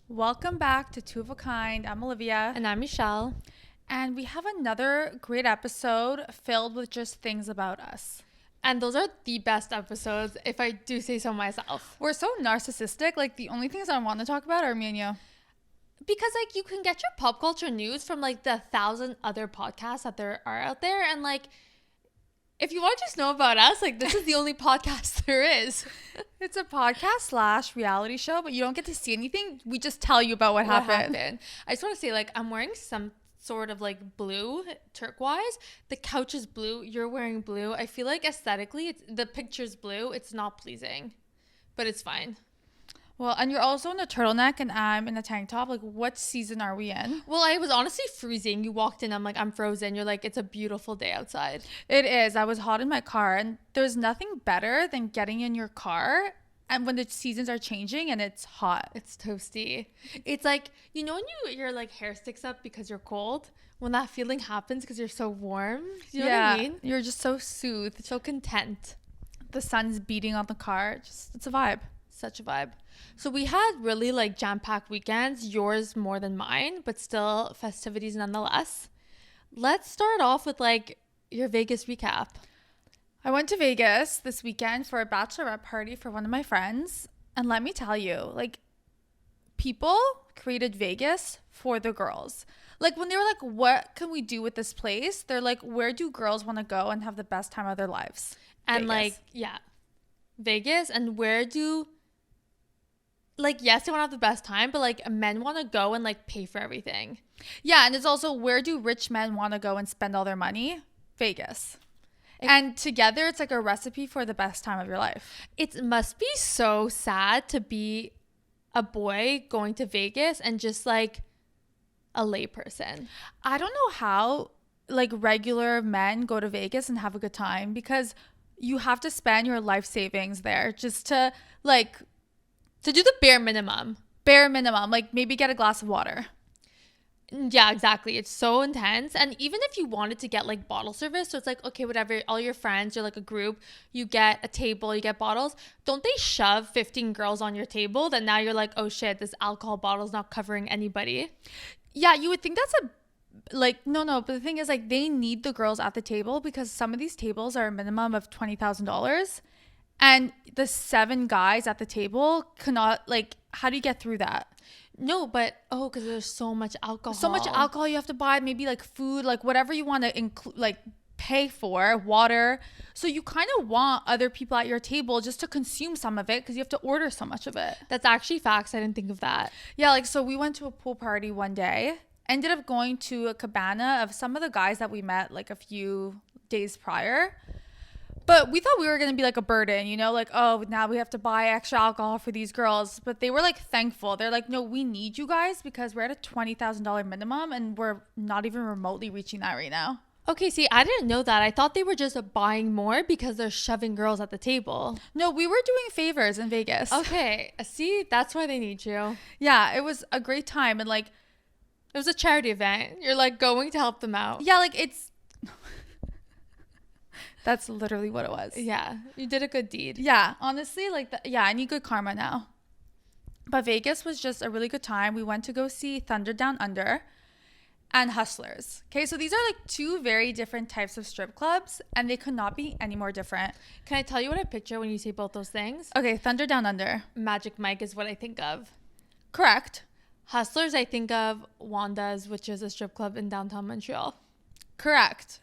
Welcome back to Two of a Kind. I'm Olivia. And I'm Michelle. And we have another great episode filled with just things about us. And those are the best episodes, if I do say so myself. We're so narcissistic. Like, the only things I want to talk about are me and you. Because, you can get your pop culture news from, the 1,000 other podcasts that there are out there. And, if you want to just know about us, this is the only podcast there is. It's a podcast / reality show, but you don't get to see anything. We just tell you about what happened. I just want to say, I'm wearing some sort of blue turquoise. The couch is blue. You're wearing blue. I feel like aesthetically, the picture's blue. It's not pleasing, but it's fine. Well, and you're also in a turtleneck and I'm in a tank top. What season are we in? Well, I was honestly freezing. You walked in. I'm like, I'm frozen. You're like, it's a beautiful day outside. It is. I was hot in my car, and there's nothing better than getting in your car and when the seasons are changing and it's hot. It's toasty. It's when your hair sticks up because you're cold. When that feeling happens because you're so warm. You know what I mean? You're just so soothed. So content. The sun's beating on the car. It's a vibe. Such a vibe. So we had really jam-packed weekends, yours more than mine, but still festivities nonetheless. Let's start off with your Vegas recap. I went to Vegas this weekend for a bachelorette party for one of my friends. And let me tell you, people created Vegas for the girls. When they were what can we do with this place? They're where do girls want to go and have the best time of their lives? And Vegas. Vegas. And where do yes, they want to have the best time, but men want to go and pay for everything. Yeah, and it's also where do rich men want to go and spend all their money? Vegas. And together it's a recipe for the best time of your life. It must be so sad to be a boy going to Vegas and just a layperson. I don't know how regular men go to Vegas and have a good time, because you have to spend your life savings there just to to do the bare minimum. Maybe get a glass of water. Yeah, exactly. It's so intense. And even if you wanted to get bottle service, so it's okay, whatever, all your friends, you're a group, you get a table, you get bottles. Don't they shove 15 girls on your table? Then now you're oh shit, this alcohol bottle's not covering anybody. Yeah, you would think that's no, but the thing is they need the girls at the table, because some of these tables are a minimum of $20,000. And the 7 guys at the table cannot, how do you get through that? No, but, because there's so much alcohol. So much alcohol you have to buy, maybe food, whatever you want to include, pay for, water. So you kind of want other people at your table just to consume some of it, because you have to order so much of it. That's actually facts. I didn't think of that. Yeah, so we went to a pool party one day, ended up going to a cabana of some of the guys that we met a few days prior. But we thought we were going to be a burden, oh, now we have to buy extra alcohol for these girls. But they were thankful. They're no, we need you guys because we're at a $20,000 minimum and we're not even remotely reaching that right now. Okay, see, I didn't know that. I thought they were just buying more because they're shoving girls at the table. No, we were doing favors in Vegas. Okay, see, that's why they need you. Yeah, it was a great time. And it was a charity event. You're going to help them out. Yeah, it's... That's literally what it was. Yeah, you did a good deed. Yeah, honestly, I need good karma now. But Vegas was just a really good time. We went to go see Thunder Down Under and Hustlers. Okay, so these are 2 very different types of strip clubs, and they could not be any more different. Can I tell you what I picture when you say both those things? Okay, Thunder Down Under. Magic Mike is what I think of. Correct. Hustlers, I think of Wanda's, which is a strip club in downtown Montreal. Correct.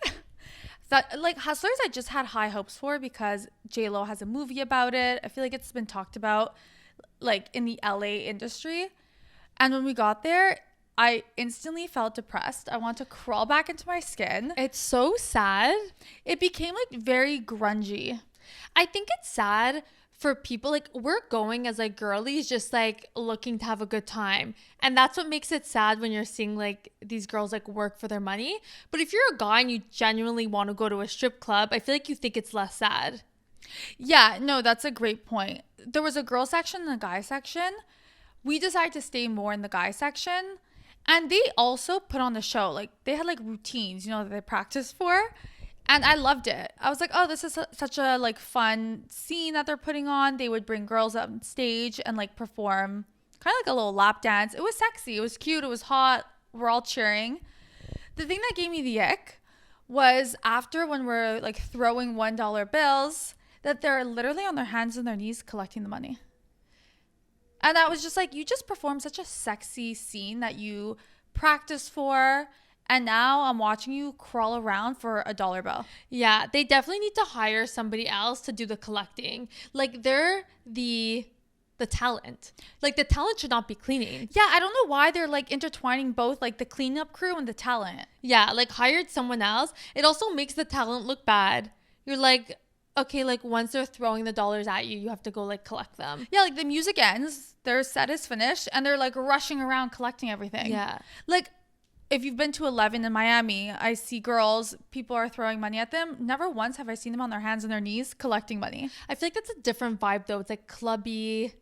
That Hustlers I just had high hopes for because J-Lo has a movie about it. I feel it's been talked about in the LA industry. And when we got there, I instantly felt depressed. I want to crawl back into my skin. It's so sad. It became very grungy. I think it's sad for people we're going as girlies just looking to have a good time, and that's what makes it sad when you're seeing these girls work for their money. But if you're a guy and you genuinely want to go to a strip club, I feel you think it's less sad. Yeah, no, that's a great point. There was a girl section and a guy section. We decided to stay more in the guy section, and they also put on the show. They had routines that they practice for. And I loved it. I was oh, this is such a fun scene that they're putting on. They would bring girls up on stage and perform kind of like a little lap dance. It was sexy. It was cute. It was hot. We're all cheering. The thing that gave me the ick was after when we're like throwing $1 bills, that they're literally on their hands and their knees collecting the money. And I was just like, you just performed such a sexy scene that you practiced for. And now I'm watching you crawl around for $1 bill. Yeah, they definitely need to hire somebody else to do the collecting. Like, they're the talent. Like, the talent should not be cleaning. Yeah, I don't know why they're like intertwining both like the cleanup crew and the talent. Yeah, like hired someone else. It also makes the talent look bad. You're like, okay, like once they're throwing the dollars at you, you have to go like collect them. Yeah, like the music ends, their set is finished, and they're like rushing around collecting everything. Yeah. Like, if you've been to 11 in Miami, I see girls, people are throwing money at them. Never once have I seen them on their hands and their knees collecting money. I feel like that's a different vibe though. It's like clubby.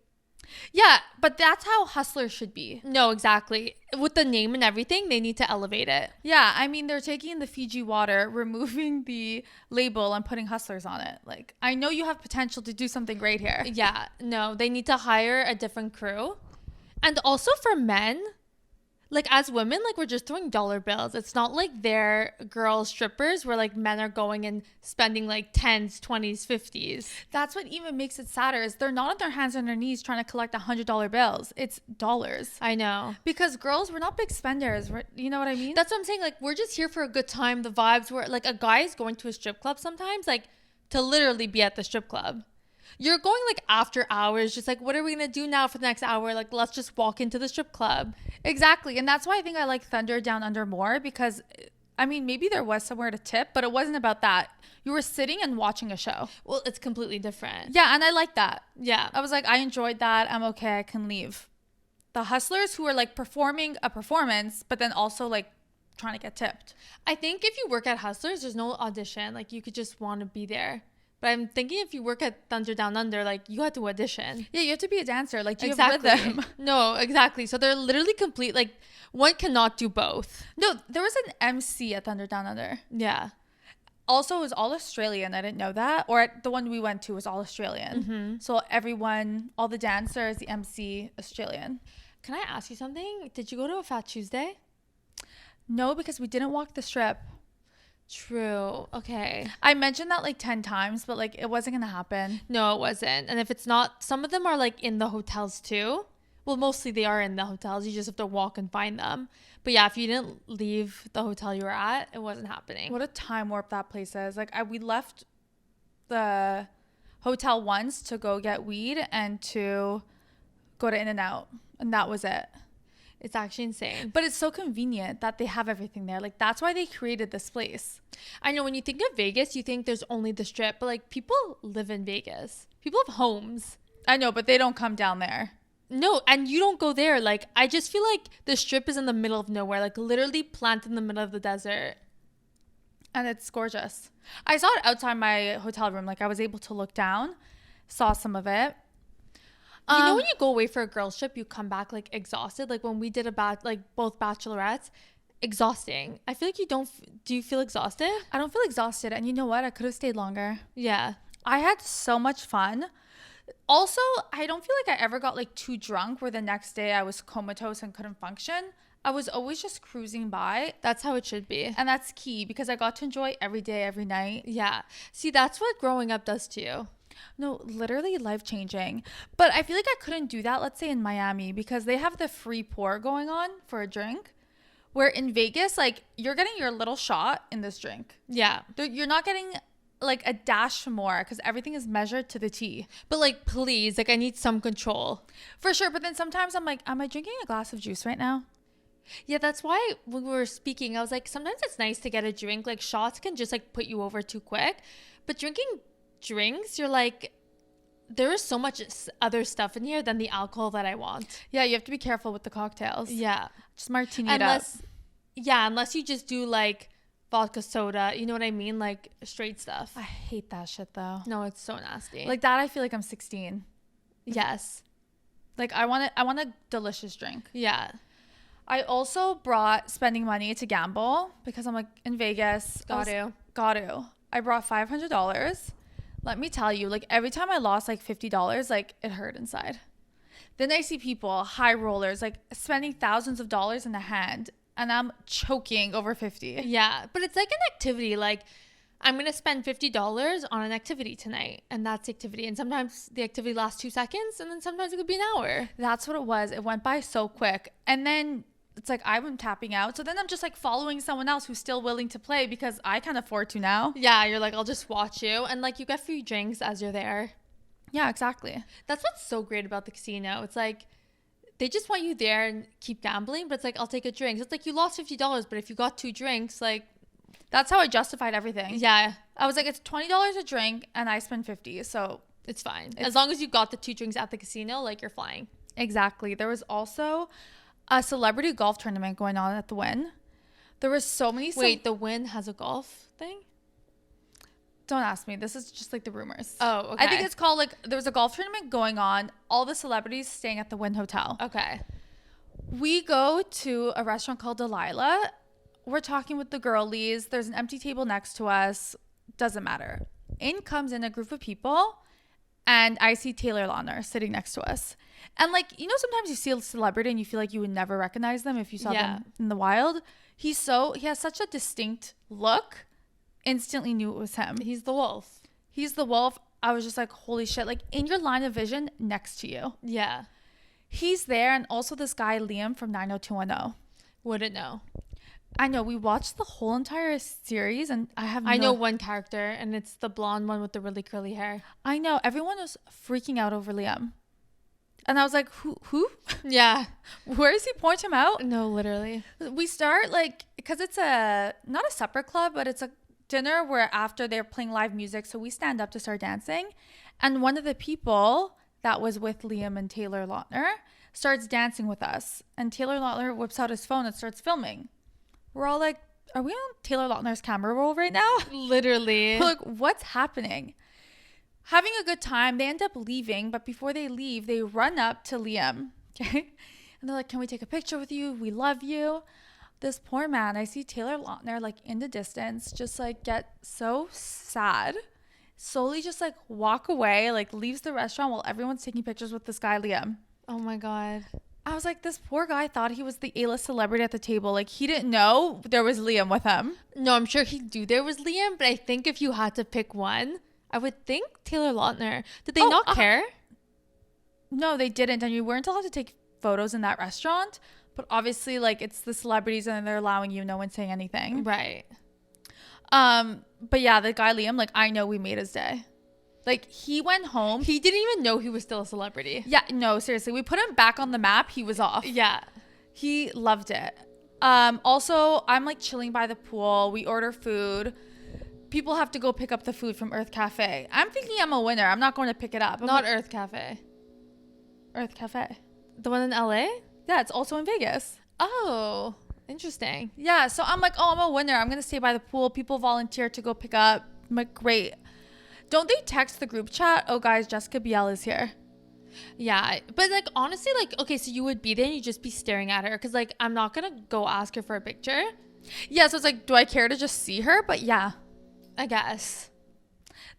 Yeah, but that's how hustlers should be. No, exactly. With the name and everything, they need to elevate it. Yeah, I mean, they're taking the Fiji water, removing the label, and putting hustlers on it. Like, I know you have potential to do something great here. Yeah, no, they need to hire a different crew. And also for men, like as women, like we're just throwing dollar bills. It's not like they're girl strippers where like men are going and spending like 10s, 20s, 50s. That's what even makes it sadder is they're not on their hands and their knees trying to collect $100 bills. It's dollars. I know. Because girls, we're not big spenders. You know what I mean? That's what I'm saying. Like we're just here for a good time. The vibes where like a guy is going to a strip club sometimes, like to literally be at the strip club. You're going like after hours, just like, what are we going to do now for the next hour? Like, let's just walk into the strip club. Exactly. And that's why I think I like Thunder Down Under more because, I mean, maybe there was somewhere to tip, but it wasn't about that. You were sitting and watching a show. Well, it's completely different. Yeah. And I like that. Yeah. I was like, I enjoyed that. I'm okay. I can leave. The hustlers who are like performing a performance, but then also like trying to get tipped. I think if you work at Hustlers, there's no audition. Like, you could just want to be there. But I'm thinking if you work at Thunder Down Under, like you have to audition. Yeah, you have to be a dancer. Like, do you exactly. have rhythm? No, exactly. So they're literally complete. Like, one cannot do both. No, there was an MC at Thunder Down Under. Yeah. Also, it was all Australian. I didn't know that. Or the one we went to was all Australian. Mm-hmm. So everyone, all the dancers, the MC, Australian. Can I ask you something? Did you go to a Fat Tuesday? No, because we didn't walk the strip. True. Okay. I mentioned that like 10 times, but like it wasn't going to happen. No, it wasn't. And if it's not, some of them are like in the hotels too. Well, mostly they are in the hotels. You just have to walk and find them. But yeah, if you didn't leave the hotel you were at, it wasn't happening. What a time warp that place is. Like we left the hotel once to go get weed and to go to In-N-Out. And that was it. It's actually insane. But it's so convenient that they have everything there. Like, that's why they created this place. I know when you think of Vegas, you think there's only the strip. But, like, people live in Vegas. People have homes. I know, but they don't come down there. No, and you don't go there. Like, I just feel like the strip is in the middle of nowhere. Like, literally planted in the middle of the desert. And it's gorgeous. I saw it outside my hotel room. Like, I was able to look down, saw some of it. You know when you go away for a girls trip, you come back like exhausted. Like when we did both bachelorettes, exhausting. I feel like you don't. Do you feel exhausted? I don't feel exhausted. And you know what? I could have stayed longer. Yeah. I had so much fun. Also, I don't feel like I ever got like too drunk where the next day I was comatose and couldn't function. I was always just cruising by. That's how it should be. And that's key because I got to enjoy every day, every night. Yeah. See, that's what growing up does to you. No, literally life-changing. But I feel like I couldn't do that, let's say in Miami, because they have the free pour going on for a drink. Where in Vegas, like, you're getting your little shot in this drink. Yeah. You're not getting, like, a dash more because everything is measured to the T. But, like, please, like, I need some control. For sure. But then sometimes I'm like, am I drinking a glass of juice right now? Yeah, that's why when we were speaking, I was like, sometimes it's nice to get a drink. Like, shots can just, like, put you over too quick. But drinking drinks, you're like, there is so much other stuff in here than the alcohol that I want. Yeah, you have to be careful with the cocktails. Yeah. Just martini it up. Yeah, unless you just do like vodka soda, you know what I mean? Like straight stuff. I hate that shit though. No, it's so nasty. Like that, I feel like I'm 16. Yes. Like I want a delicious drink. Yeah. I also brought spending money to gamble because I'm like in Vegas. Got to. I brought $500. Let me tell you, like every time I lost like $50, like it hurt inside. Then I see people, high rollers, like spending thousands of dollars in a hand, and I'm choking over 50. Yeah, but it's like an activity. Like, I'm going to spend $50 on an activity tonight, and that's the activity. And sometimes the activity lasts 2 seconds, and then sometimes it could be an hour. That's what it was. It went by so quick. And then it's like I'm tapping out. So then I'm just like following someone else who's still willing to play because I can afford to now. Yeah, you're like, I'll just watch you. And like, you get free drinks as you're there. Yeah, exactly. That's what's so great about the casino. It's like, they just want you there and keep gambling, but it's like, I'll take a drink. It's like, you lost $50, but if you got 2 drinks, like, that's how I justified everything. yeah, I was like, it's $20 a drink and I spend 50. So it's fine. As long as you got the 2 drinks at the casino, like, you're flying. exactly. There was also a celebrity golf tournament going on at the Wynn. There was so many. Wait, the Wynn has a golf thing? Don't ask me. This is just like the rumors. Oh, okay. I think it's called like there was a golf tournament going on. All the celebrities staying at the Wynn Hotel. Okay. We go to a restaurant called Delilah. We're talking with the girlies. There's an empty table next to us. Doesn't matter. In comes in a group of people, and I see Taylor Lautner sitting next to us. And like, you know, sometimes you see a celebrity and you feel like you would never recognize them if you saw them in the wild. He has such a distinct look. Instantly knew it was him. He's the wolf. He's the wolf. I was just like, holy shit, like in your line of vision next to you. Yeah. He's there. And also this guy, Liam from 90210. Wouldn't know. I know. We watched the whole entire series and I know one character, and it's the blonde one with the really curly hair. I know. Everyone was freaking out over Liam. And I was like, who? Yeah. Where is he? Point him out? No, literally. We start like, because it's not a supper club, but it's a dinner where after they're playing live music. So we stand up to start dancing. And one of the people that was with Liam and Taylor Lautner starts dancing with us. And Taylor Lautner whips out his phone and starts filming. We're all like, are we on Taylor Lautner's camera roll right now? Literally. We're like, what's happening? Having a good time. They end up leaving, but before they leave, they run up to Liam. Okay. And they're like, can we take a picture with you? We love you. This poor man, I see Taylor Lautner like in the distance, just like get so sad. Slowly just like walk away, like leaves the restaurant while everyone's taking pictures with this guy, Liam. Oh my God. I was like, this poor guy thought he was the A-list celebrity at the table. Like, he didn't know there was Liam with him. No, I'm sure he knew there was Liam, but I think if you had to pick one, I would think Taylor Lautner. Did they not care? No, they didn't. And you weren't allowed to take photos in that restaurant. But obviously, like, it's the celebrities and they're allowing you. No one's saying anything. Right. But yeah, the guy Liam, like, I know we made his day. Like, he went home. He didn't even know he was still a celebrity. Yeah, no, seriously. We put him back on the map. He was off. Yeah. He loved it. Also, I'm like chilling by the pool. We order food. People have to go pick up the food from Earth Cafe. I'm thinking I'm a winner. I'm not going to pick it up. Not Earth Cafe. Earth Cafe. The one in LA? Yeah, it's also in Vegas. Oh, interesting. Yeah, so I'm like, oh, I'm a winner. I'm going to stay by the pool. People volunteer to go pick up. I'm like, great. Don't they text the group chat? Oh, guys, Jessica Biel is here. Yeah, but like honestly, like, okay, so you would be there and you'd just be staring at her because like I'm not gonna go ask her for a picture. Yeah, so it's like, do I care to just see her? But yeah, I guess.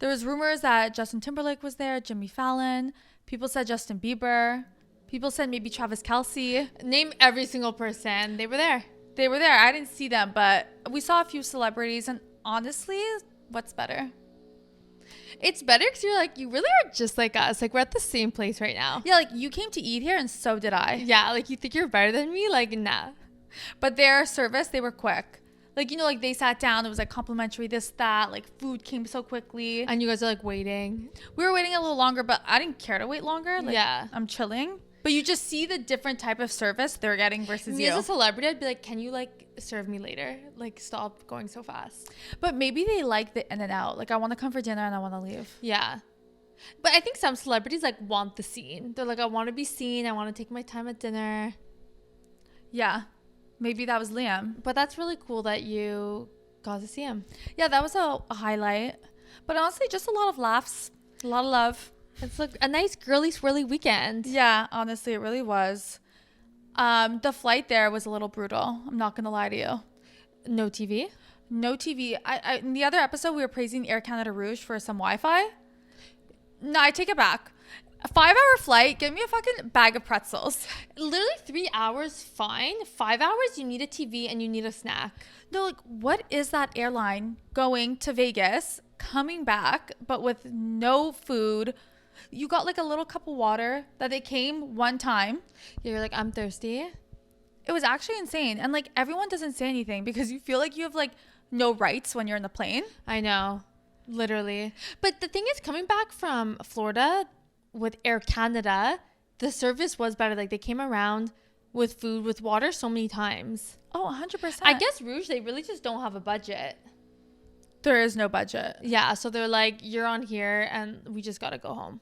There was rumors that Justin Timberlake was there, Jimmy Fallon. People said Justin Bieber. People said maybe Travis Kelce. Name every single person. They were there. They were there. I didn't see them, but we saw a few celebrities. And honestly, what's better? It's better because you're like, you really are just like us. Like, we're at the same place right now. Yeah, like, you came to eat here and so did I. Yeah, like, you think you're better than me? Like, nah. But their service, they were quick. Like, you know, like, they sat down. It was, like, complimentary this, that. Like, food came so quickly. And you guys are, like, waiting. We were waiting a little longer, but I didn't care to wait longer. Like, yeah. I'm chilling. But you just see the different type of service they're getting versus me you. As a celebrity, I'd be like, can you, like, serve me later? Like, stop going so fast. But maybe they like the in and out. Like, I want to come for dinner and I want to leave. Yeah. But I think some celebrities, like, want the scene. They're like, I want to be seen. I want to take my time at dinner. Yeah. Maybe that was Liam. But that's really cool that you got to see him. Yeah, that was a highlight. But honestly, just a lot of laughs. A lot of love. It's like a nice girly swirly weekend. Yeah, honestly, it really was. The flight there was a little brutal. I'm not going to lie to you. No TV? No TV. In the other episode, we were praising Air Canada Rouge for some Wi-Fi. No, I take it back. A 5-hour flight, give me a fucking bag of pretzels. Literally 3 hours, fine. 5 hours, you need a TV and you need a snack. No, like, what is that airline going to Vegas, coming back, but with no food? You got like a little cup of water that they came one time. You're like, I'm thirsty. It was actually insane. And like everyone doesn't say anything because you feel like you have like no rights when you're in the plane. I know. Literally. But the thing is, coming back from Florida with Air Canada, the service was better. Like they came around with food, with water so many times. Oh, 100%. I guess Rouge, they really just don't have a budget. There is no budget. Yeah. So they're like, you're on here and we just got to go home.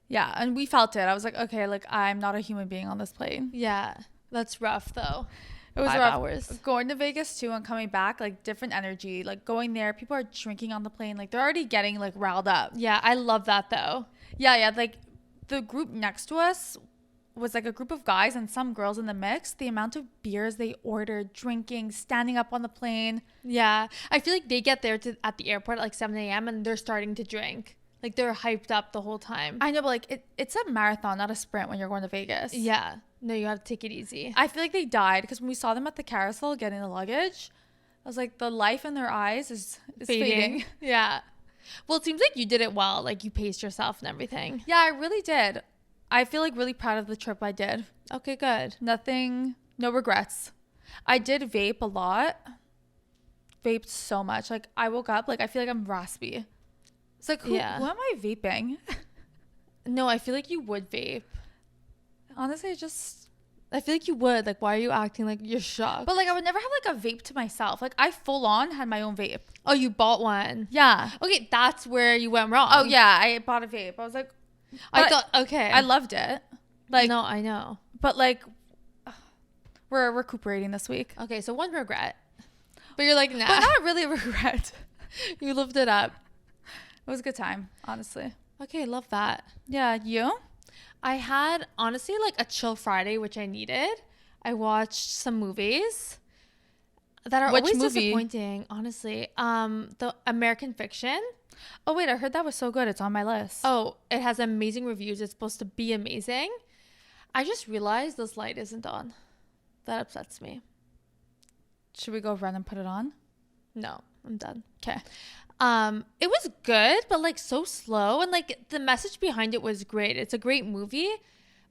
Yeah. And we felt it. I was like, okay, like I'm not a human being on this plane. Yeah. That's rough though. It was 5 rough. hours. Going to Vegas too and coming back, like different energy. Like going there, people are drinking on the plane. Like they're already getting like riled up. Yeah. I love that though. Yeah. Like the group next to us was like a group of guys and some girls in the mix. The amount of beers they ordered, drinking, standing up on the plane. Yeah. I feel like they get there at the airport at like 7 a.m. and they're starting to drink. Like they're hyped up the whole time. I know, but like it's a marathon, not a sprint when you're going to Vegas. Yeah. No, you have to take it easy. I feel like they died because when we saw them at the carousel getting the luggage, I was like, the life in their eyes is fading. Yeah. Well, it seems like you did it well. Like you paced yourself and everything. Yeah, I really did. I feel like really proud of the trip I did. Okay, good. Nothing, no regrets. I did vape a lot. Vaped so much. Like I woke up, like I feel like I'm raspy. It's like, who am I vaping? No, I feel like you would vape. Honestly, I feel like you would. Like, why are you acting like you're shocked? But like I would never have like a vape to myself. Like I full on had my own vape. Oh, you bought one? Yeah. Okay, that's where you went wrong. Oh yeah, I bought a vape. I was like, I thought, okay. I loved it. Like, no, I know. But like, we're recuperating this week. Okay, so one regret. But you're like, nah. But not really a regret. You lived it up. It was a good time, honestly. Okay, love that. Yeah, you? I had, honestly, like a chill Friday, which I needed. I watched some movies that are always disappointing, honestly. The American Fiction. Oh, wait, I heard that was so good. It's on my list. Oh, it has amazing reviews. It's supposed to be amazing. I just realized this light isn't on. That upsets me. Should we go run and put it on? No, I'm done. Okay. It was good, but like so slow, and like the message behind it was great. It's a great movie,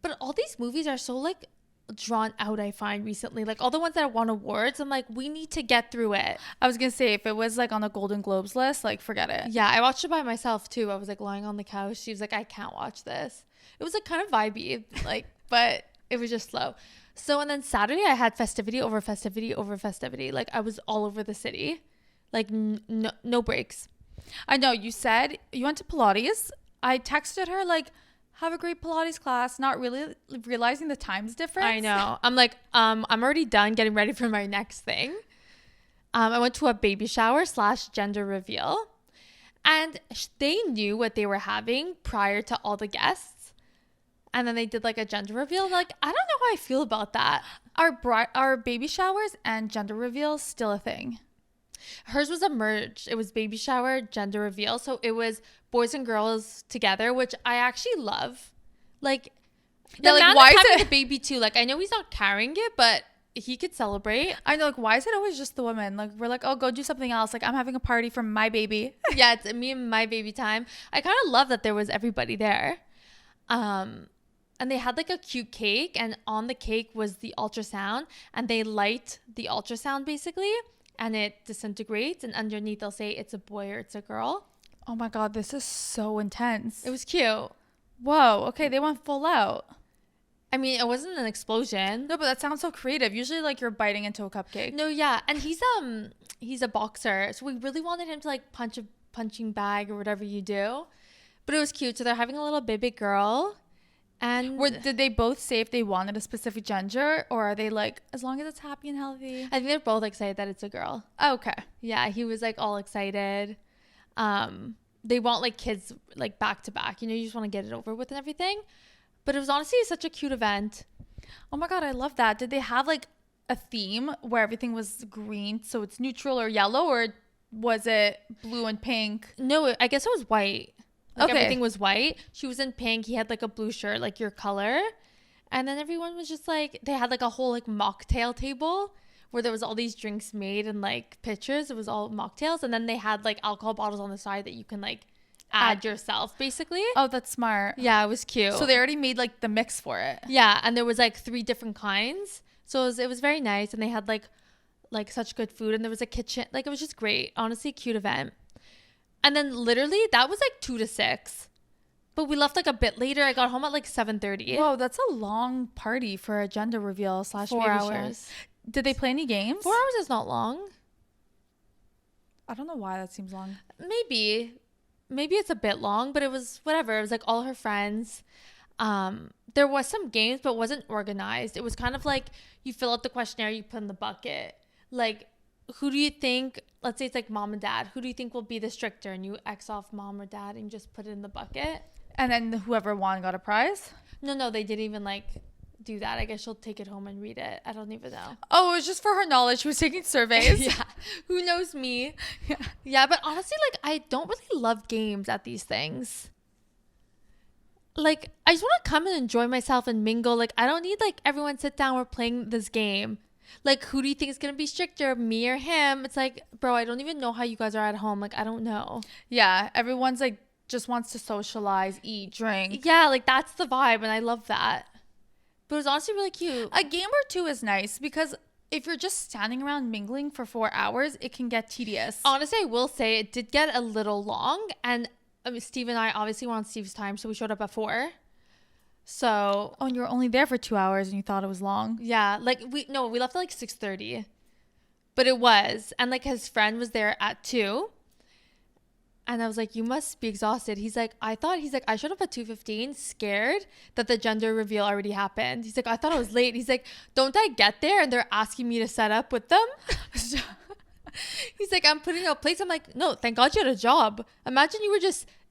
but all these movies are so like drawn out. I find recently, like all the ones that won awards, I'm like, we need to get through it. I was gonna say if it was like on the Golden Globes list, like forget it. Yeah, I watched it by myself too. I was like lying on the couch. She was like, I can't watch this. It was like kind of vibey, like, but it was just slow. So and then Saturday I had festivity over festivity over festivity. Like I was all over the city. Like no breaks. I know you said you went to Pilates. I texted her like, have a great Pilates class, not really realizing the time's difference. I know. I'm like, I'm already done getting ready for my next thing. I went to a baby shower / gender reveal, and they knew what they were having prior to all the guests. And then they did like a gender reveal. Like, I don't know how I feel about that. Are baby showers and gender reveals still a thing? Hers was a merge. It was baby shower, gender reveal. So it was boys and girls together, which I actually love. Like, the man why is is having a baby too. Like, I know he's not carrying it, but he could celebrate. I know, like, why is it always just the women? Like, we're like, oh, go do something else. Like, I'm having a party for my baby. Yeah, it's me and my baby time. I kind of love that there was everybody there. And they had like a cute cake, and on the cake was the ultrasound, and they light the ultrasound basically, and it disintegrates, and underneath they'll say it's a boy or it's a girl. Oh my God, this is so intense. It was cute. Whoa, okay, they went full out. I mean, it wasn't an explosion. No, but that sounds so creative. Usually like you're biting into a cupcake. No, yeah, and he's a boxer, so we really wanted him to like punch a punching bag or whatever you do. But it was cute. So they're having a little baby girl. And did they both say if they wanted a specific gender, or are they like, as long as it's happy and healthy? I think they're both excited that it's a girl. Oh, okay. Yeah, he was like all excited. They want like kids like back to back. You know, you just want to get it over with and everything. But it was honestly such a cute event. Oh my God, I love that. Did they have like a theme where everything was green, so it's neutral, or yellow, or was it blue and pink? No, I guess it was white. Like Okay. everything was white. She was in pink. He had like a blue shirt, like your color. And then everyone was just like, they had like a whole like mocktail table where there was all these drinks made and like pictures. It was all mocktails. And then they had like alcohol bottles on the side that you can like add yourself basically. Oh, that's smart. Yeah, it was cute. So they already made like the mix for it. Yeah, and there was like 3 different kinds. So it was very nice, and they had like such good food, and there was a kitchen. Like it was just great. Honestly, cute event. And then literally that was like 2 to 6. But we left like a bit later. I got home at like 7:30. Whoa, that's a long party for a gender reveal / 4 baby shower. hours. Did they play any games? 4 hours is not long. I don't know why that seems long. Maybe it's a bit long, but it was whatever. It was like all her friends. There was some games, but it wasn't organized. It was kind of like you fill out the questionnaire, you put in the bucket. Like, who do you think, let's say it's like mom and dad, who do you think will be the stricter? And you X off mom or dad and you just put it in the bucket. And then whoever won got a prize? No, they didn't even like do that. I guess she'll take it home and read it. I don't even know. Oh, it was just for her knowledge. She was taking surveys. Yeah. Who knows me? Yeah, but honestly, like, I don't really love games at these things. Like, I just want to come and enjoy myself and mingle. Like, I don't need, like, everyone sit down, we're playing this game. Like, who do you think is going to be stricter, me or him? It's like, bro, I don't even know how you guys are at home. Like, I don't know. Yeah, everyone's like, just wants to socialize, eat, drink. Yeah, like, that's the vibe, and I love that. But it was honestly really cute. A game or two is nice because if you're just standing around mingling for 4 hours, it can get tedious. Honestly, I will say it did get a little long, and Steve and I obviously were on Steve's time, so we showed up at 4. So, Oh, and you were only there for 2 hours and you thought it was long. yeah, like we left at like 6:30. But it was, and like his friend was there at 2. And I was like, you must be exhausted. He's like, I showed up at 2:15 scared that the gender reveal already happened. He's like, I thought I was late. He's like, don't I get there and they're asking me to set up with them? He's like, I'm putting out plates. I'm like, no, thank God you had a job. Imagine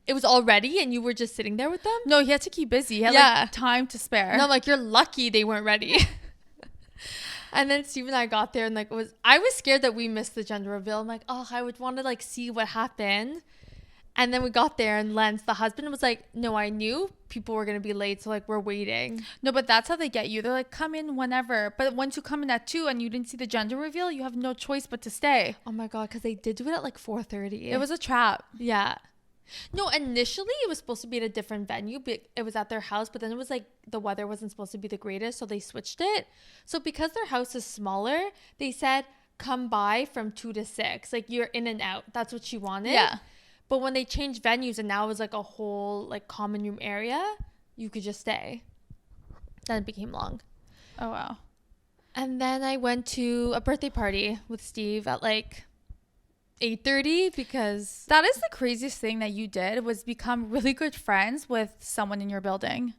it was all ready and you were just sitting there with them. No, he had to keep busy. He had like time to spare. No, I'm like, you're lucky they weren't ready. And then Steve and I got there and like I was scared that we missed the gender reveal. I'm like, oh, I would want to like see what happened. And then we got there and Lance, the husband, was like, no, I knew people were going to be late. So like, we're waiting. No, but that's how they get you. They're like, come in whenever. But once you come in at 2 and you didn't see the gender reveal, you have no choice but to stay. Oh my God. Cause they did do it at like 4:30. It was a trap. Yeah. No, initially it was supposed to be at a different venue, but it was at their house. But then it was like the weather wasn't supposed to be the greatest. So they switched it. So because their house is smaller, they said, come by from 2 to 6. Like you're in and out. That's what she wanted. Yeah. But when they changed venues and now it was like a whole like common room area, you could just stay. Then it became long. Oh, wow. And then I went to a birthday party with Steve at like 8:30 because That is the craziest thing that you did was become really good friends with someone in your building.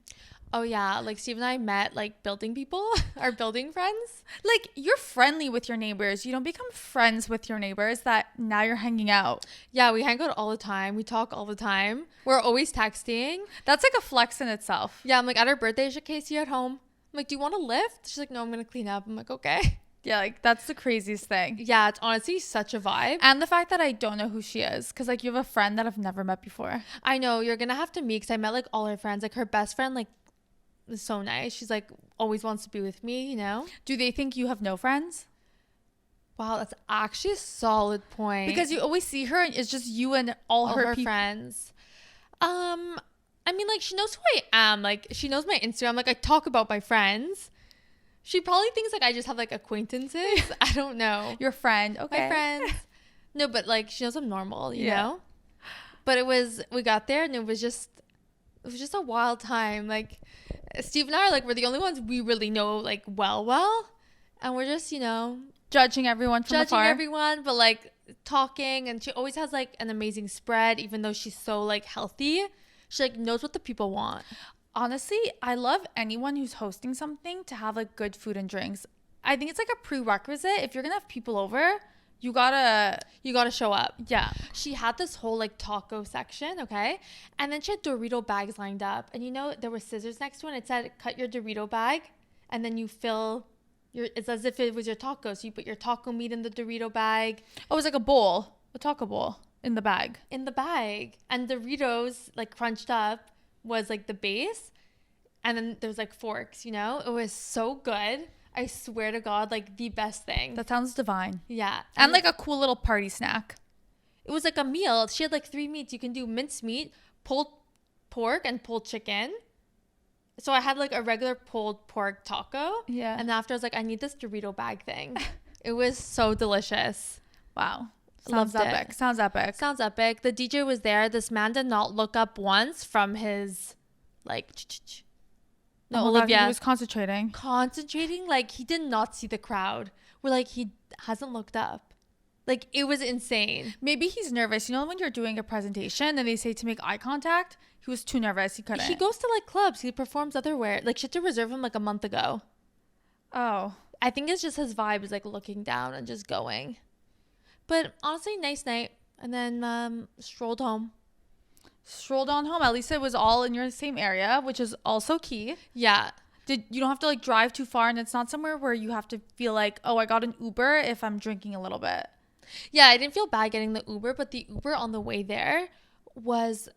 oh yeah, like Steve and I met like building people, our building friends. Like, you're friendly with your neighbors. You don't become friends with your neighbors that now you're hanging out. Yeah, we hang out all the time. We talk all the time. We're always texting. That's like a flex in itself. Yeah, I'm like, at our birthday, she's like, okay, see you at home. I'm like, do you want a lift? She's like, no, I'm going to clean up. I'm like, okay. Yeah, like, that's the craziest thing. Yeah, it's honestly such a vibe. And the fact that I don't know who she is. Because, like, you have a friend that I've never met before. I know, you're going to have to meet because I met like all her friends. Like her best friend, like, is so nice. She's like, always wants to be with me, you know? Do they think you have no friends? Wow, that's actually a solid point. Because you always see her and it's just you and all her friends. I mean, like, she knows who I am. Like, she knows my Instagram. Like, I talk about my friends. She probably thinks, like, I just have, like, acquaintances. I don't know. Your friend. Okay. My friends. No, but, like, she knows I'm normal, you know? But we got there, and it was just a wild time. Like, Steve and I are, like, we're the only ones we really know, like, well. And we're just, you know, Judging everyone from judging afar. everyone, but, like, talking. And she always has, like, an amazing spread, even though she's so, like, healthy. She, like, knows what the people want. Honestly, I love anyone who's hosting something to have like good food and drinks. I think it's like a prerequisite. If you're gonna have people over, you gotta show up. Yeah. She had this whole like taco section, okay? And then she had Dorito bags lined up. And you know, there were scissors next to it and it said, cut your Dorito bag. And then you fill it's as if it was your taco. So you put your taco meat in the Dorito bag. Oh, it was like a bowl. A taco bowl. in the bag. In the bag. And Doritos, like crunched up, was like the base. And then there's like forks, you know? It was so good. I swear to God, like the best thing. That sounds divine. Yeah. And like a cool little party snack. It was like a meal. She had like 3 meats. You can do minced meat, pulled pork, and pulled chicken. So I had like a regular pulled pork taco. Yeah. And after I was like, I need this Dorito bag thing. It was so delicious. Wow. Sounds epic. Sounds epic. Sounds epic. The DJ was there. This man did not look up once from his like no, Olivia. God, he was concentrating. Like he did not see the crowd. We're like, he hasn't looked up. Like it was insane. Maybe he's nervous. You know when you're doing a presentation and they say to make eye contact? He was too nervous. He couldn't. He goes to like clubs. He performs everywhere. Like she had to reserve him like a month ago. Oh. I think it's just his vibe is like looking down and just going. But honestly, nice night. And then strolled home. Strolled on home. At least it was all in your same area, which is also key. Yeah. You don't have to like drive too far, and it's not somewhere where you have to feel like, oh, I got an Uber if I'm drinking a little bit. Yeah, I didn't feel bad getting the Uber, but the Uber on the way there was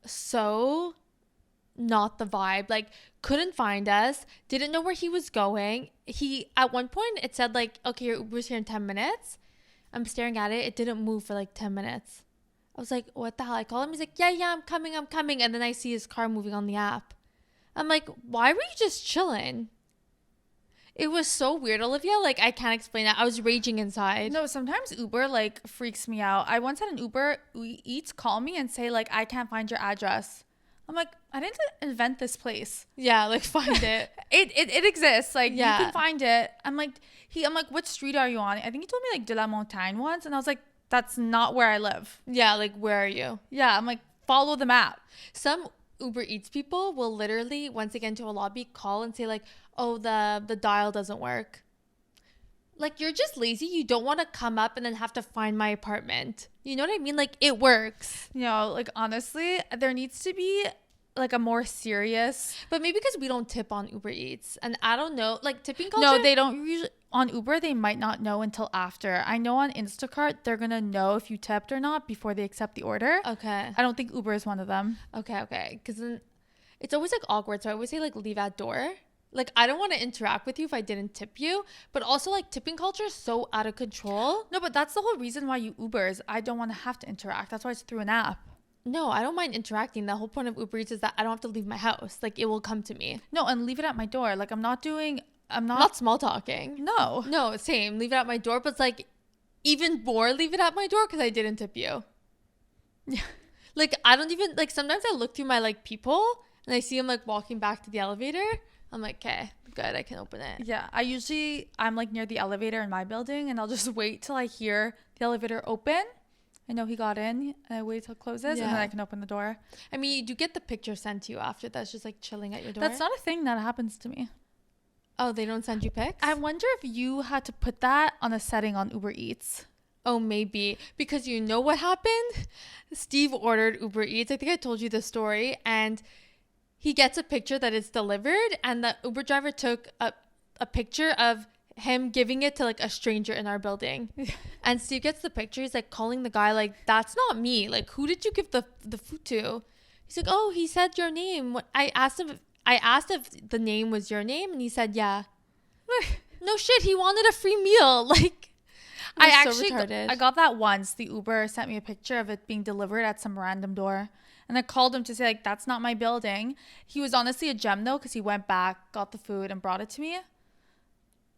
so not the vibe. Like couldn't find us, didn't know where he was going. He at one point it said like, okay, your Uber's here in 10 minutes. I'm staring at it. It didn't move for like 10 minutes. I was like, what the hell? I call him. He's like, yeah, I'm coming. And then I see his car moving on the app. I'm like, why were you just chilling? It was so weird, Olivia. Like, I can't explain that. I was raging inside. No, sometimes Uber like freaks me out. I once had an Uber Eats call me and say like, I can't find your address. I'm like, I didn't invent this place. Yeah, like find it. It exists. Like yeah. You can find it. I'm like, what street are you on? I think he told me like De La Montagne once, and I was like, that's not where I live. Yeah, like where are you? Yeah, I'm like, follow the map. Some Uber Eats people will literally, once they get into a lobby, call and say like, oh, the dial doesn't work. Like, you're just lazy. You don't want to come up and then have to find my apartment. You know what I mean? Like, it works. You know, like, honestly, there needs to be like a more serious. But maybe because we don't tip on Uber Eats. And I don't know, like tipping culture. No, they don't usually. On Uber, they might not know until after. I know on Instacart, they're going to know if you tipped or not before they accept the order. Okay. I don't think Uber is one of them. Okay. Because then it's always like awkward. So I always say like leave at door. Like, I don't want to interact with you if I didn't tip you. But also, like, tipping culture is so out of control. No, but that's the whole reason why you Ubers. I don't want to have to interact. That's why it's through an app. No, I don't mind interacting. The whole point of Uber Eats is that I don't have to leave my house. Like, it will come to me. No, and leave it at my door. Like, I'm not small talking. No, same. Leave it at my door. But it's like, even more leave it at my door because I didn't tip you. Yeah. Like, I don't even, like, sometimes I look through my, like, people and I see them, like, walking back to the elevator. I'm like, okay, good, I can open it. Yeah, I'm like near the elevator in my building, and I'll just wait till I hear the elevator open. I know he got in, and I wait till it closes, and then I can open the door. I mean, you do get the picture sent to you after that's just like chilling at your door. That's not a thing that happens to me. Oh, they don't send you pics? I wonder if you had to put that on a setting on Uber Eats. Oh, maybe. Because you know what happened? Steve ordered Uber Eats. I think I told you the story, and he gets a picture that it's delivered, and the Uber driver took a picture of him giving it to like a stranger in our building. And Steve gets the picture. He's like calling the guy like, that's not me. Like, who did you give the food to? He's like, oh, he said your name. I asked if the name was your name, and he said, yeah. No shit. He wanted a free meal. Like, I got that once. The Uber sent me a picture of it being delivered at some random door. And I called him to say, like, that's not my building. He was honestly a gem, though, because he went back, got the food, and brought it to me.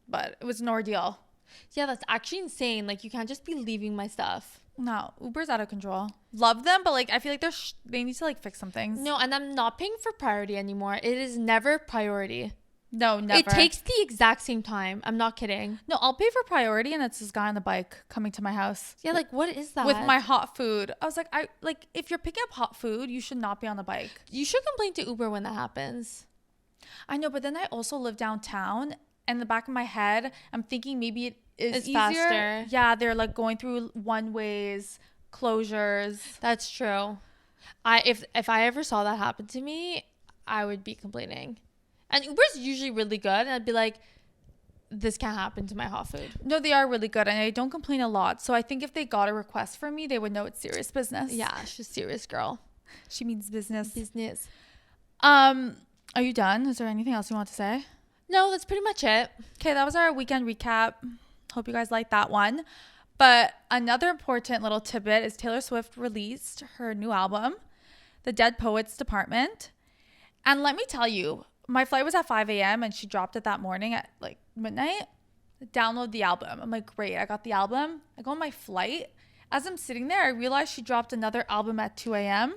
But it was an ordeal. Yeah, that's actually insane. Like, you can't just be leaving my stuff. No, Uber's out of control. Love them, but, like, I feel like they need to, like, fix some things. No, and I'm not paying for priority anymore. It is never priority. No, never. It takes the exact same time. I'm not kidding. No, I'll pay for priority, and it's this guy on the bike coming to my house. Yeah, like, what is that? With my hot food. I was like, if you're picking up hot food, you should not be on the bike. You should complain to Uber when that happens. I know, but then I also live downtown, and in the back of my head, I'm thinking maybe it's easier. Faster. Yeah, they're, like, going through one-ways, closures. That's true. If I ever saw that happen to me, I would be complaining. And Uber's usually really good. And I'd be like, this can't happen to my hot food. No, they are really good, and I don't complain a lot. So I think if they got a request from me, they would know it's serious business. Yeah, she's a serious girl. She means business. Business. Are you done? Is there anything else you want to say? No, that's pretty much it. Okay, that was our weekend recap. Hope you guys liked that one. But another important little tidbit is Taylor Swift released her new album, The Dead Poets Department. And let me tell you, my flight was at 5 a.m. and she dropped it that morning at like midnight. Download the album. I'm like, great, I got the album. I go on my flight. As I'm sitting there, I realized she dropped another album at 2 a.m.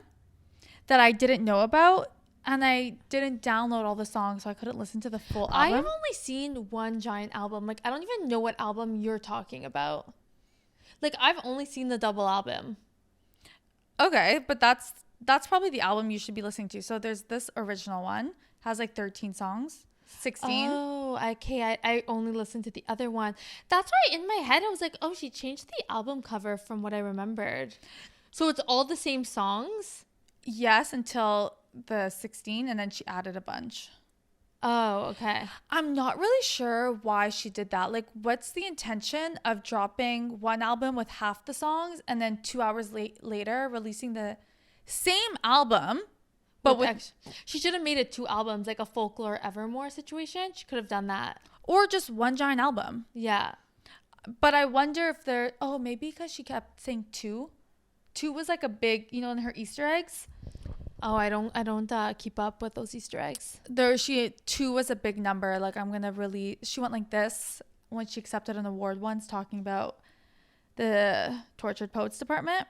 that I didn't know about. And I didn't download all the songs, so I couldn't listen to the full album. I have only seen one giant album. Like, I don't even know what album you're talking about. Like, I've only seen the double album. Okay, but that's probably the album you should be listening to. So there's this original one, has like 13 songs, 16. Oh, okay. I only listened to the other one. That's why in my head I was like, oh, she changed the album cover from what I remembered. So it's all the same songs? Yes, until the 16, and then she added a bunch. Oh, okay. I'm not really sure why she did that. Like, what's the intention of dropping one album with half the songs and then 2 hours later releasing the same album, but she should have made it 2 albums, like a Folklore Evermore situation. She could have done that. Or just one giant album. Yeah. But I wonder if maybe because she kept saying 2. 2 was like a big, in her Easter eggs. Oh, I don't keep up with those Easter eggs. 2 was a big number. Like, I'm gonna release. She went like this when she accepted an award once, talking about the Tortured Poets Department.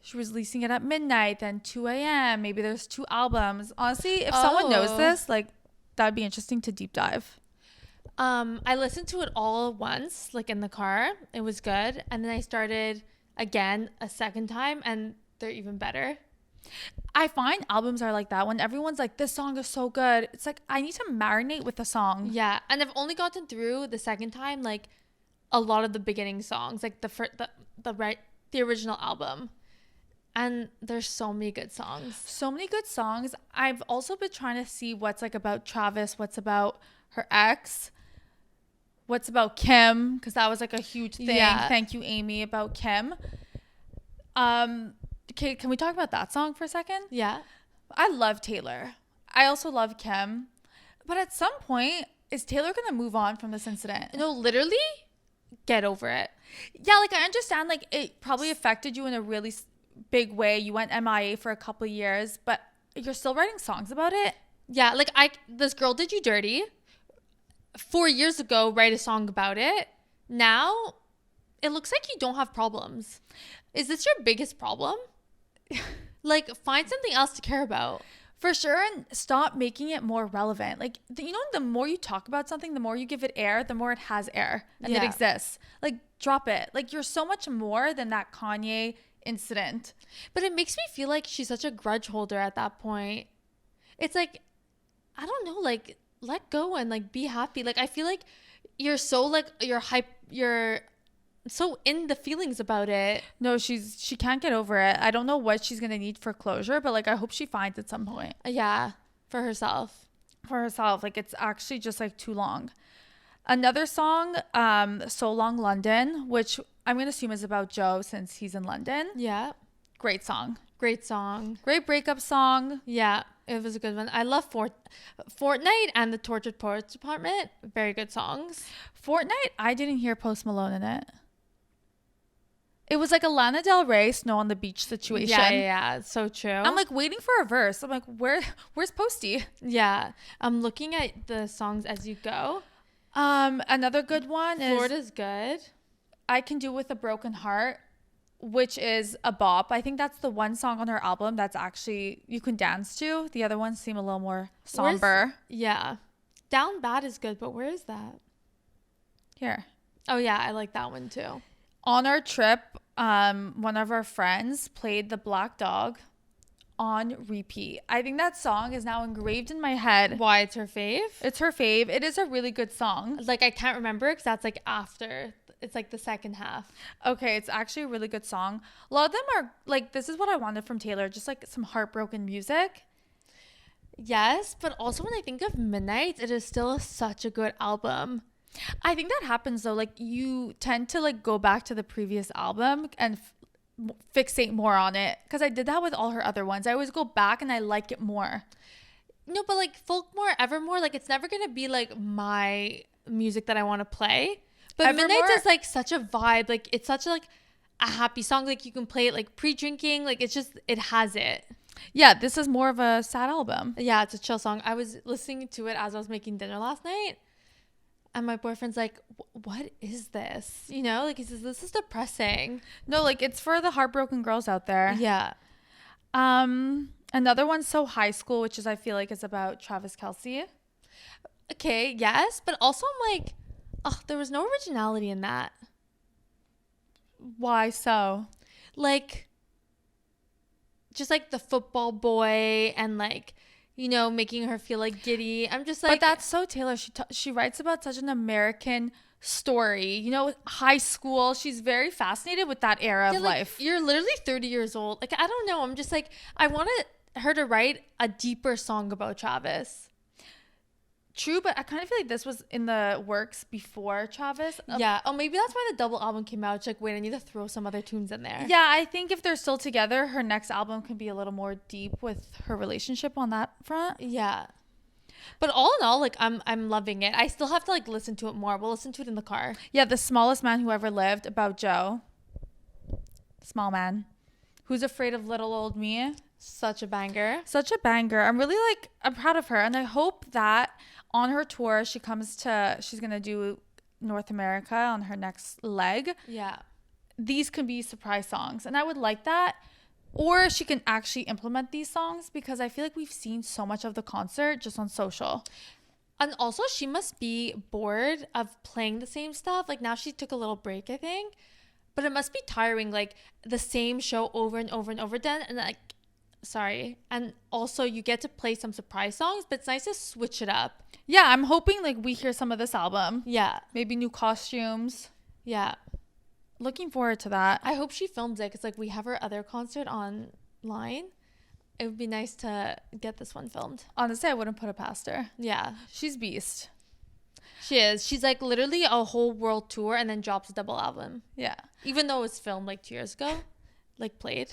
She was releasing it at midnight, then 2 a.m. Maybe there's 2 albums. Honestly, if someone knows this, like, that'd be interesting to deep dive. I listened to it all at once, like in the car. It was good, and then I started again a second time, and they're even better. I find albums are like that when everyone's like, this song is so good. It's like, I need to marinate with the song. Yeah. And I've only gotten through the second time, like a lot of the beginning songs, like the original album. And there's so many good songs. So many good songs. I've also been trying to see what's like about Travis, what's about her ex, what's about Kim, because that was like a huge thing. Yeah. Thank you, Amy, about Kim. Okay, can we talk about that song for a second? Yeah. I love Taylor. I also love Kim. But at some point, is Taylor going to move on from this incident? No, literally, get over it. Yeah, like, I understand, like, it probably affected you in a really big way. You went MIA for a couple of years, but you're still writing songs about it? Yeah, like, this girl did you dirty. 4 years ago, write a song about it. Now, it looks like you don't have problems. Is this your biggest problem? Like, find something else to care about. For sure, and stop making it more relevant. Like, the more you talk about something, the more you give it air, the more it has air and it exists. Like, drop it. Like, you're so much more than that Kanye incident. But it makes me feel like she's such a grudge holder at that point. It's like, I don't know, like, let go and like be happy. Like, I feel like you're so like you're so in the feelings about it. No, she can't get over it. I don't know what she's gonna need for closure, but like, I hope she finds at some point. Yeah, for herself. Like, it's actually just like too long. Another song, So Long London, which I'm gonna assume is about Joe since he's in London. Yeah. Great song. Great breakup song. Yeah, it was a good one. I love Fortnite and the Tortured Poets Department. Very good songs. Fortnite, I didn't hear Post Malone in it. It was like a Lana Del Rey Snow on the Beach situation. Yeah, it's so true. I'm like waiting for a verse. I'm like, where's Posty? Yeah, I'm looking at the songs as you go. Another good one is Florida's good. I Can Do With a Broken Heart, which is a bop. I think that's the one song on her album that's actually you can dance to. The other ones seem a little more somber. Yeah. Down Bad is good, but where is that? Here. Oh, yeah, I like that one too. On our trip, one of our friends played The Black Dog on repeat. I think that song is now engraved in my head. Why? It's her fave? It's her fave. It is a really good song. Like, I can't remember because that's like after. It's like the second half. Okay, it's actually a really good song. A lot of them are like, this is what I wanted from Taylor, just like some heartbroken music. Yes, but also when I think of Midnight, it is still such a good album. I think that happens though. Like you tend to like go back to the previous album and fixate more on it. Because I did that with all her other ones. I always go back and I like it more. No, but like Folkmore, Evermore, like it's never gonna be like my music that I want to play. But Evermore, Midnight is like such a vibe. Like it's such like a happy song. Like you can play it like pre-drinking. Like it's just, it has it. Yeah, this is more of a sad album. Yeah, it's a chill song. I was listening to it as I was making dinner last night. And my boyfriend's like, what is this? You know, like he says, this is depressing. No, like it's for the heartbroken girls out there. Yeah. Another one's So High School, which is I feel like is about Travis Kelce. Okay, yes. But also I'm like, oh, there was no originality in that. Why so? Like, just like the football boy and like, you know, making her feel like giddy. I'm just like, but that's so Taylor. She writes about such an American story, you know, high school. She's very fascinated with that era of like, life. You're literally 30 years old. Like, I don't know. I'm just like, I wanted her to write a deeper song about Travis. True, but I kind of feel like this was in the works before Travis. Yeah. Oh, maybe that's why the double album came out. It's like, wait, I need to throw some other tunes in there. Yeah, I think if they're still together, her next album can be a little more deep with her relationship on that front. Yeah. But all in all, like I'm loving it. I still have to like listen to it more. We'll listen to it in the car. Yeah, The Smallest Man Who Ever Lived, about Joe. Small man. Who's afraid of little old me. Such a banger. Such a banger. I'm proud of her. And I hope that on her tour, she's going to do North America on her next leg. Yeah. These can be surprise songs. And I would like that. Or she can actually implement these songs, because I feel like we've seen so much of the concert just on social. And also she must be bored of playing the same stuff. Like now she took a little break, I think. But it must be tiring, like the same show over and over and over again. And like, sorry. And also you get to play some surprise songs, but it's nice to switch it up. Yeah, I'm hoping like we hear some of this album. Yeah. Maybe new costumes. Yeah. Looking forward to that. I hope she films it, because like we have her other concert online. It would be nice to get this one filmed. Honestly, I wouldn't put it past her. Yeah. She's beast. She is. She's like literally a whole world tour and then drops a double album. Yeah. Even though it was filmed like 2 years ago. Like played.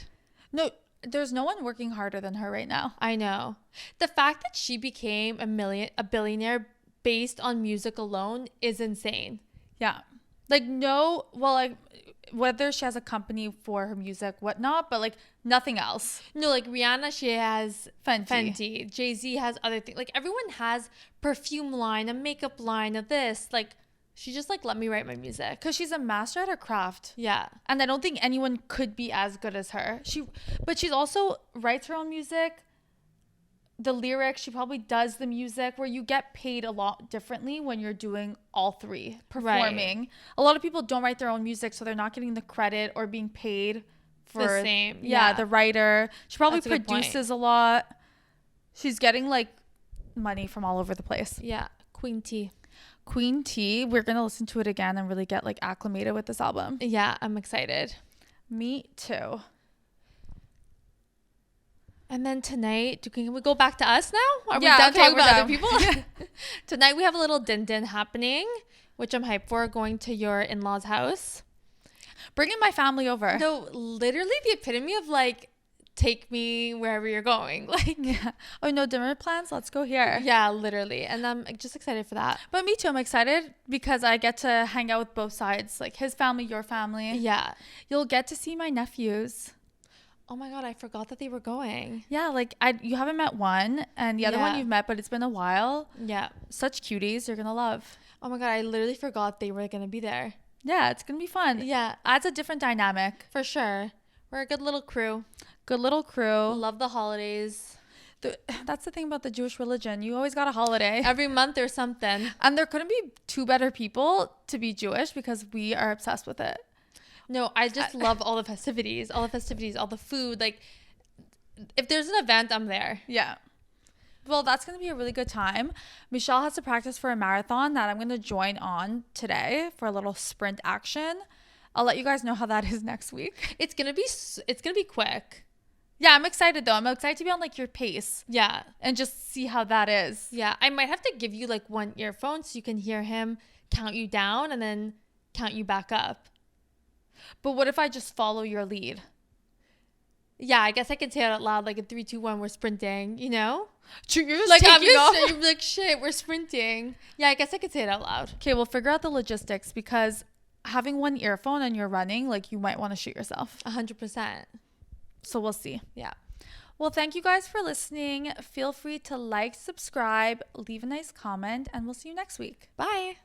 No, there's no one working harder than her right now. I know. The fact that she became a billionaire based on music alone is insane. Yeah. Like no, well, like whether she has a company for her music, whatnot, but like nothing else. No, like Rihanna, she has Fenty. Jay-Z has other things. Like everyone has perfume line, a makeup line, of this. Like she just like let me write my music. Because she's a master at her craft. Yeah. And I don't think anyone could be as good as her. But she's also writes her own music. The lyrics, she probably does the music, where you get paid a lot differently when you're doing all three, performing. Right. A lot of people don't write their own music, so they're not getting the credit or being paid for the same. Yeah, the writer. She probably produces a lot. She's getting like money from all over the place. Yeah. Queen T. We're gonna listen to it again and really get like acclimated with this album. Yeah, I'm excited. Me too. And then tonight, can we go back to us now? Are we done talking about other people? Tonight we have a little din-din happening, which I'm hyped for, going to your in-laws' house. Bringing my family over. No, literally the epitome of like, take me wherever you're going. Like, yeah. Oh, no dinner plans? Let's go here. Yeah, literally. And I'm just excited for that. But me too. I'm excited because I get to hang out with both sides, like his family, your family. Yeah. You'll get to see my nephews. Oh my God, I forgot that they were going. Yeah, like you haven't met one, and the other one you've met, but it's been a while. Yeah. Such cuties you're going to love. Oh my God, I literally forgot they were going to be there. Yeah, it's going to be fun. Yeah. Adds a different dynamic. For sure. We're a good little crew. Love the holidays. That's the thing about the Jewish religion. You always got a holiday. Every month there's something. And there couldn't be two better people to be Jewish, because we are obsessed with it. No, I just love all the festivities, all the food. Like, if there's an event, I'm there. Yeah. Well, that's going to be a really good time. Michelle has to practice for a marathon that I'm going to join on today for a little sprint action. I'll let you guys know how that is next week. It's going to be quick. Yeah, I'm excited though. I'm excited to be on like your pace. Yeah. And just see how that is. Yeah. I might have to give you like one earphone so you can hear him, count you down and then count you back up. But what if I just follow your lead? Yeah, I guess I can say it out loud, like in 3, 2, 1, we're sprinting, you know? You're just Like, taking off. you're like, shit, we're sprinting. Yeah, I guess I could say it out loud. Okay, we'll figure out the logistics, because having one earphone and you're running, like, you might want to shoot yourself. 100%. So we'll see. Yeah. Well, thank you guys for listening. Feel free to like, subscribe, leave a nice comment, and we'll see you next week. Bye.